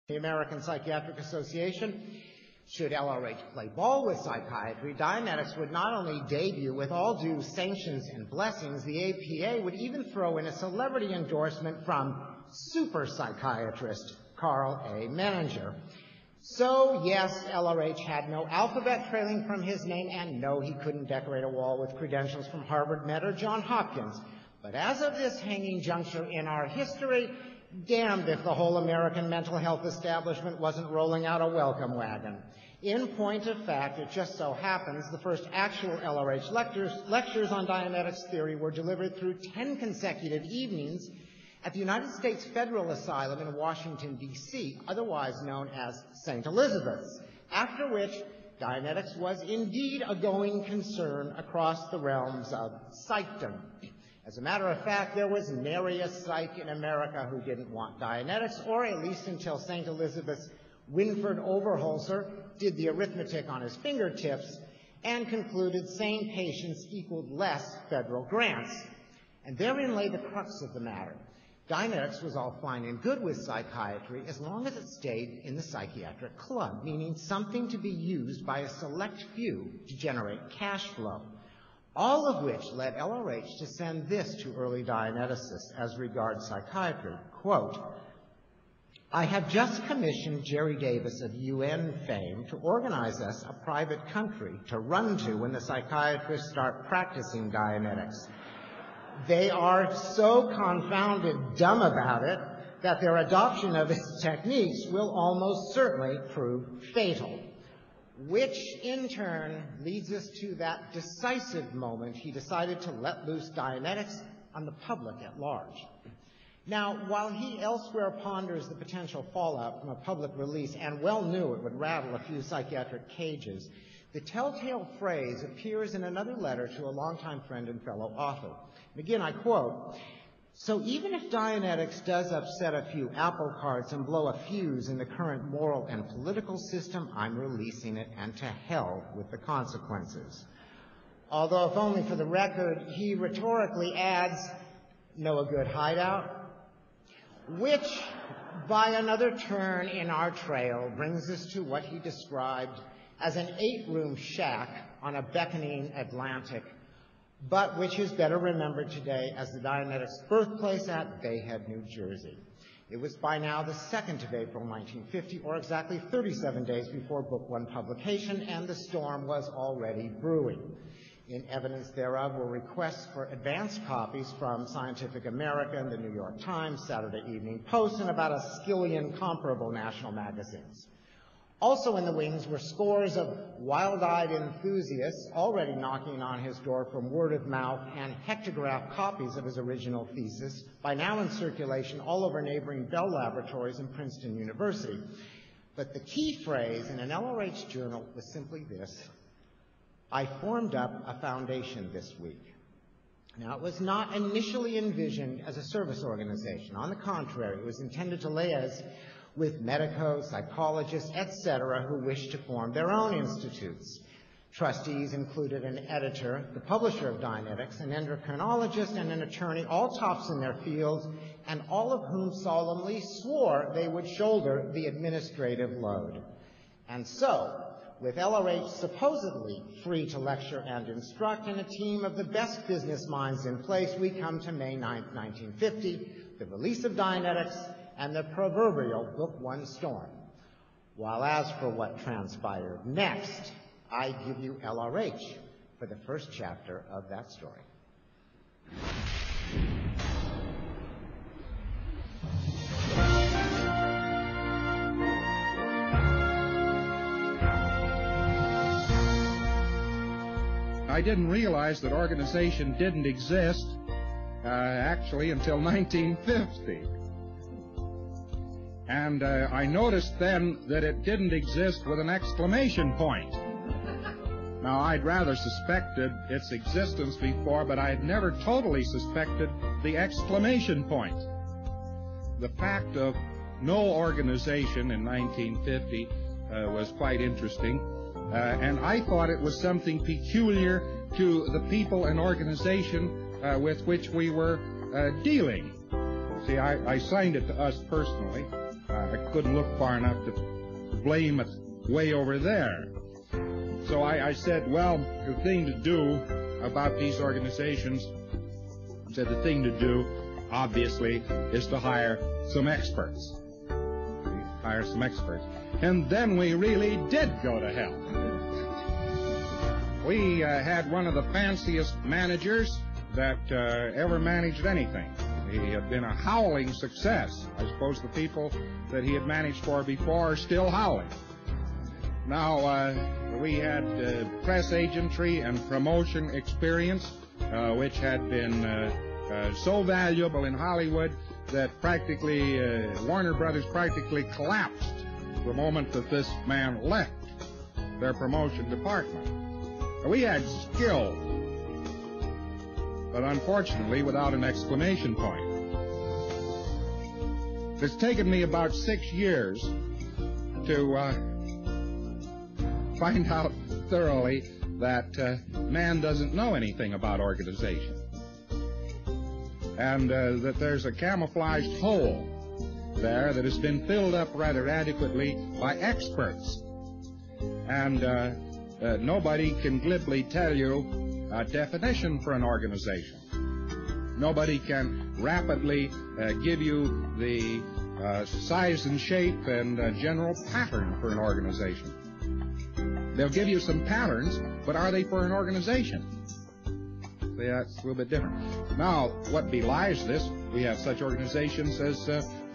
the American Psychiatric Association. Should LRH play ball with psychiatry, Dianetics would not only debut with all due sanctions and blessings, the APA would even throw in a celebrity endorsement from super psychiatrist Carl A. Menninger. So, yes, LRH had no alphabet trailing from his name, and no, he couldn't decorate a wall with credentials from Harvard, Med, or Johns Hopkins. But as of this hanging juncture in our history, damned if the whole American mental health establishment wasn't rolling out a welcome wagon. In point of fact, it just so happens the first actual LRH lectures on Dianetics theory were delivered through 10 consecutive evenings at the United States Federal Asylum in Washington, D.C., otherwise known as St. Elizabeth's, after which Dianetics was indeed a going concern across the realms of psychdom. As a matter of fact, there was nary a psych in America who didn't want Dianetics, or at least until St. Elizabeth's Winford Overholser did the arithmetic on his fingertips and concluded sane patients equaled less federal grants. And therein lay the crux of the matter. Dianetics was all fine and good with psychiatry as long as it stayed in the psychiatric club, meaning something to be used by a select few to generate cash flow. All of which led LRH to send this to early Dianeticists as regards psychiatry, quote, "I have just commissioned Jerry Davis of UN fame to organize us a private country to run to when the psychiatrists start practicing Dianetics. They are so confounded dumb about it that their adoption of its techniques will almost certainly prove fatal." Which, in turn, leads us to that decisive moment he decided to let loose Dianetics on the public at large. Now, while he elsewhere ponders the potential fallout from a public release and well knew it would rattle a few psychiatric cages, the telltale phrase appears in another letter to a longtime friend and fellow author. And again, I quote, "So even if Dianetics does upset a few apple carts and blow a fuse in the current moral and political system, I'm releasing it, and to hell with the consequences." Although, if only for the record, he rhetorically adds, "know a good hideout?" Which, by another turn in our trail, brings us to what he described as an 8-room shack on a beckoning Atlantic, but which is better remembered today as the Dianetics birthplace at Bayhead, New Jersey. It was by now the 2nd of April, 1950, or exactly 37 days before Book 1 publication, and the storm was already brewing. In evidence thereof were requests for advance copies from Scientific American, the New York Times, Saturday Evening Post, and about a skillion comparable national magazines. Also in the wings were scores of wild-eyed enthusiasts already knocking on his door from word of mouth and hectograph copies of his original thesis, by now in circulation all over neighboring Bell Laboratories and Princeton University. But the key phrase in an LRH journal was simply this: "I formed up a foundation this week." Now, it was not initially envisioned as a service organization. On the contrary, it was intended to liaise with medicos, psychologists, etc., who wished to form their own institutes. Trustees included an editor, the publisher of Dianetics, an endocrinologist, and an attorney, all tops in their fields, and all of whom solemnly swore they would shoulder the administrative load. And so, with LRH supposedly free to lecture and instruct, and a team of the best business minds in place, we come to May 9th, 1950, the release of Dianetics, and the proverbial Book 1 storm. While as for what transpired next, I give you LRH for the first chapter of that story. I didn't realize that organization didn't exist, actually, until 1950. And I noticed then that it didn't exist with an exclamation point. Now, I'd rather suspected its existence before, but I had never totally suspected the exclamation point. The fact of no organization in 1950 was quite interesting, and I thought it was something peculiar to the people and organization with which we were dealing. See, I signed it to us personally. I couldn't look far enough to blame it way over there. So I said, well, the thing to do about these organizations, the thing to do, obviously, is to hire some experts. And then we really did go to hell. We had one of the fanciest managers that ever managed anything. He had been a howling success. I suppose the people that he had managed for before are still howling. Now, we had press agentry and promotion experience, which had been so valuable in Hollywood that practically Warner Brothers practically collapsed the moment that this man left their promotion department. We had skill, but unfortunately without an exclamation point. It's taken me about 6 years to find out thoroughly that man doesn't know anything about organization, and that there's a camouflaged hole there that has been filled up rather adequately by experts, and nobody can glibly tell you a definition for an organization. Nobody can rapidly give you the size and shape and general pattern for an organization. They'll give you some patterns, but are they for an organization? See, that's a little bit different. Now, what belies this, we have such organizations as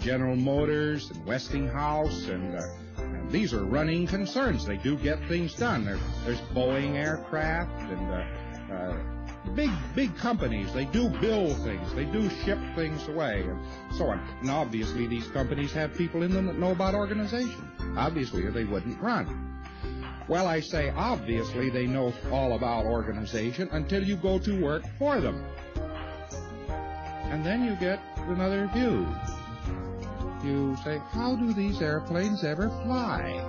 General Motors and Westinghouse, and these are running concerns. They do get things done. There's Boeing aircraft and big companies. They do build things. They do ship things away and so on. And obviously these companies have people in them that know about organization. Obviously, or they wouldn't run. Well, I say obviously they know all about organization until you go to work for them. And then you get another view. You say, how do these airplanes ever fly?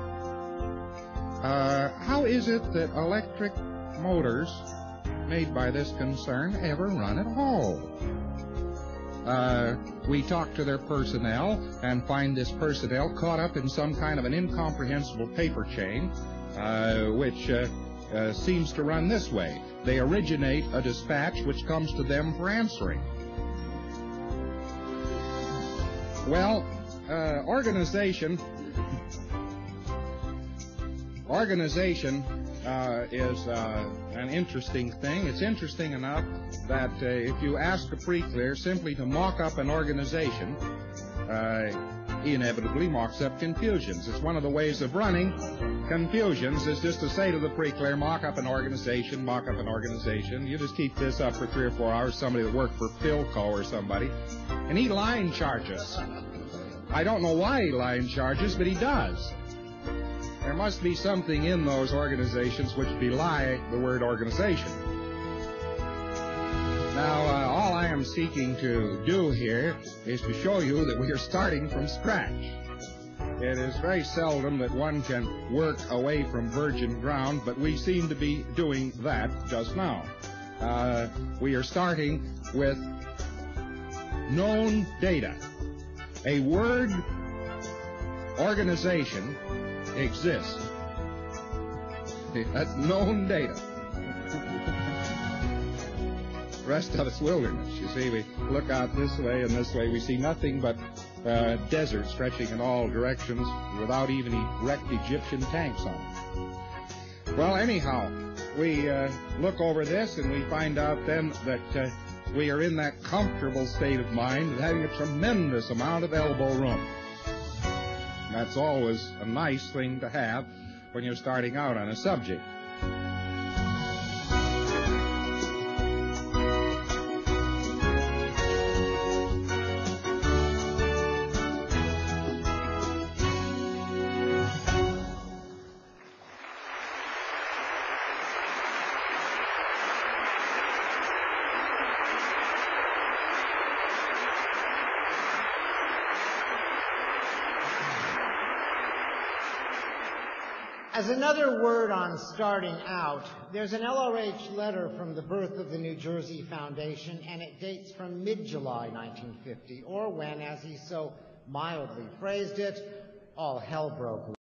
How is it that electric motors made by this concern ever run at all? We talk to their personnel and find this personnel caught up in some kind of an incomprehensible paper chain, which seems to run this way. They originate a dispatch which comes to them for answering. Well, organization is an interesting thing. It's interesting enough that if you ask a pre-clear simply to mock up an organization, he inevitably mocks up confusions. It's one of the ways of running confusions is just to say to the pre-clear, mock up an organization, mock up an organization. You just keep this up for 3 or 4 hours, somebody that worked for Philco or somebody, and he line charges. I don't know why he line charges, but he does. There must be something in those organizations which belie the word organization. Now, all I am seeking to do here is to show you that we are starting from scratch. It is very seldom that one can work away from virgin ground, but we seem to be doing that just now. We are starting with known data. A word organization exists. That's known data. The rest of it's wilderness. You see, we look out this way and this way. We see nothing but desert stretching in all directions without even erect Egyptian tanks on it. Well, anyhow, we look over this and we find out then that we are in that comfortable state of mind of having a tremendous amount of elbow room. And that's always a nice thing to have when you're starting out on a subject. As another word on starting out, there's an LRH letter from the birth of the New Jersey Foundation, and it dates from mid-July 1950, or when, as he so mildly phrased it, all hell broke loose.